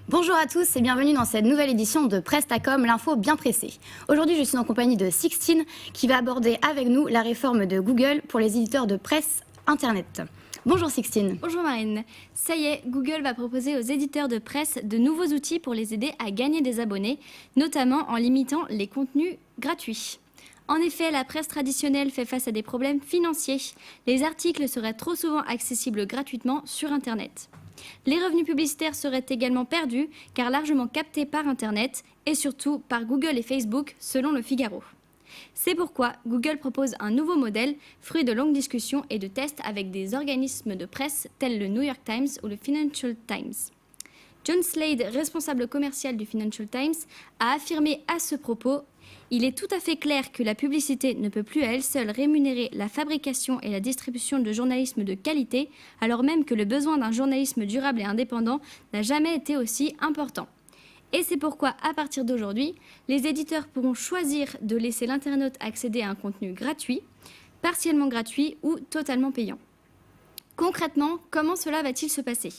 Bonjour à tous et bienvenue dans cette nouvelle édition de Prestacom, l'info bien pressée. Aujourd'hui, je suis en compagnie de Sixtine qui va aborder avec nous la réforme de Google pour les éditeurs de presse Internet. Bonjour Sixtine. Bonjour Marine. Ça y est, Google va proposer aux éditeurs de presse de nouveaux outils pour les aider à gagner des abonnés, notamment en limitant les contenus gratuits. En effet, la presse traditionnelle fait face à des problèmes financiers. Les articles seraient trop souvent accessibles gratuitement sur Internet. Les revenus publicitaires seraient également perdus car largement captés par Internet et surtout par Google et Facebook selon Le Figaro. C'est pourquoi Google propose un nouveau modèle, fruit de longues discussions et de tests avec des organismes de presse tels le New York Times ou le Financial Times. John Slade, responsable commercial du Financial Times, a affirmé à ce propos « Il est tout à fait clair que la publicité ne peut plus à elle seule rémunérer la fabrication et la distribution de journalisme de qualité, alors même que le besoin d'un journalisme durable et indépendant n'a jamais été aussi important. » Et c'est pourquoi, à partir d'aujourd'hui, les éditeurs pourront choisir de laisser l'internaute accéder à un contenu gratuit, partiellement gratuit ou totalement payant. Concrètement, comment cela va-t-il se passer ?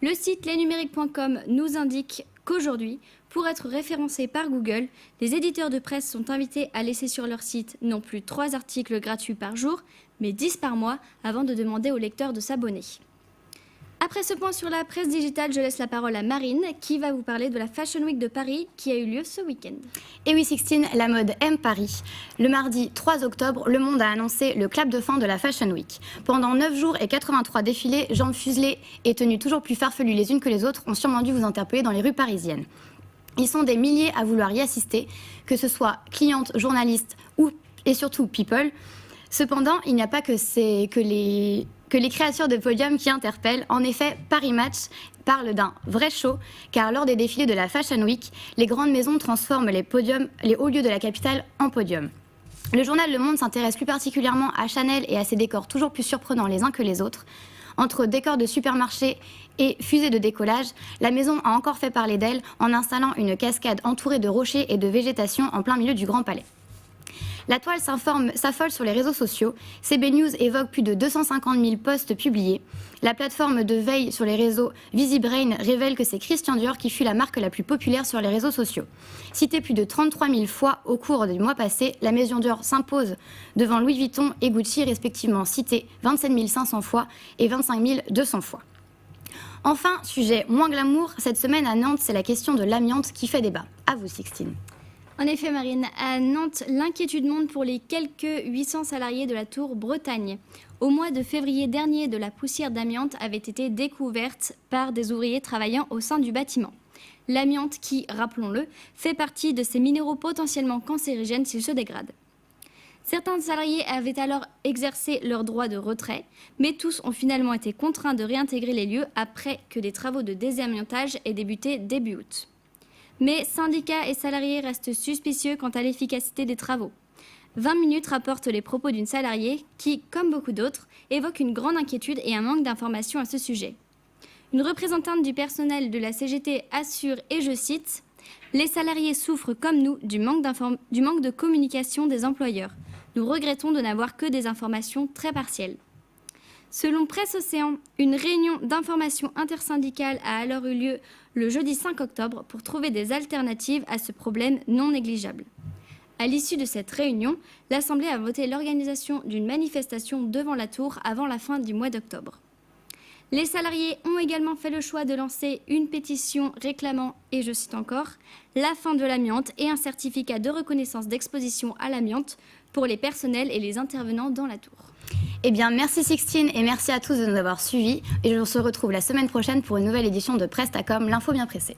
Le site lesnumériques.com nous indique qu'aujourd'hui, pour être référencés par Google, les éditeurs de presse sont invités à laisser sur leur site non plus 3 articles gratuits par jour, mais 10 par mois avant de demander aux lecteurs de s'abonner. Après ce point sur la presse digitale, je laisse la parole à Marine qui va vous parler de la Fashion Week de Paris qui a eu lieu ce week-end. Et oui Sixtine, la mode aime Paris. Le mardi 3 octobre, Le Monde a annoncé le clap de fin de la Fashion Week. Pendant 9 jours et 83 défilés, jambes fuselées et tenues toujours plus farfelues les unes que les autres ont sûrement dû vous interpeller dans les rues parisiennes. Ils sont des milliers à vouloir y assister, que ce soit clientes, journalistes et surtout people. Cependant, il n'y a pas que les créatures de podium qui interpellent. En effet, Paris Match parle d'un vrai show, car lors des défilés de la Fashion Week, les grandes maisons transforment les hauts lieux de la capitale en podium. Le journal Le Monde s'intéresse plus particulièrement à Chanel et à ses décors toujours plus surprenants les uns que les autres. Entre décors de supermarché et fusées de décollage, la maison a encore fait parler d'elle en installant une cascade entourée de rochers et de végétation en plein milieu du Grand Palais. La toile s'affole sur les réseaux sociaux. CB News évoque plus de 250 000 posts publiés. La plateforme de veille sur les réseaux VisiBrain révèle que c'est Christian Dior qui fut la marque la plus populaire sur les réseaux sociaux. Citée plus de 33 000 fois au cours du mois passé, la maison Dior s'impose devant Louis Vuitton et Gucci, respectivement citée 27 500 fois et 25 200 fois. Enfin, sujet moins glamour, cette semaine à Nantes, c'est la question de l'amiante qui fait débat. À vous, Sixtine. En effet, Marine, à Nantes, l'inquiétude monte pour les quelques 800 salariés de la tour Bretagne. Au mois de février dernier, de la poussière d'amiante avait été découverte par des ouvriers travaillant au sein du bâtiment. L'amiante qui, rappelons-le, fait partie de ces minéraux potentiellement cancérigènes s'ils se dégradent. Certains salariés avaient alors exercé leur droit de retrait, mais tous ont finalement été contraints de réintégrer les lieux après que des travaux de désamiantage aient débuté début août. Mais syndicats et salariés restent suspicieux quant à l'efficacité des travaux. 20 minutes rapporte les propos d'une salariée qui, comme beaucoup d'autres, évoque une grande inquiétude et un manque d'informations à ce sujet. Une représentante du personnel de la CGT assure, et je cite, « Les salariés souffrent comme nous du manque de communication des employeurs. Nous regrettons de n'avoir que des informations très partielles. » Selon Presse Océan, une réunion d'information intersyndicale a alors eu lieu le jeudi 5 octobre pour trouver des alternatives à ce problème non négligeable. À l'issue de cette réunion, l'Assemblée a voté l'organisation d'une manifestation devant la Tour avant la fin du mois d'octobre. Les salariés ont également fait le choix de lancer une pétition réclamant, et je cite encore, « la fin de l'amiante et un certificat de reconnaissance d'exposition à l'amiante pour les personnels et les intervenants dans la Tour. » Eh bien, merci Sixtine et merci à tous de nous avoir suivis. Et on se retrouve la semaine prochaine pour une nouvelle édition de Prestacom, l'info bien pressée.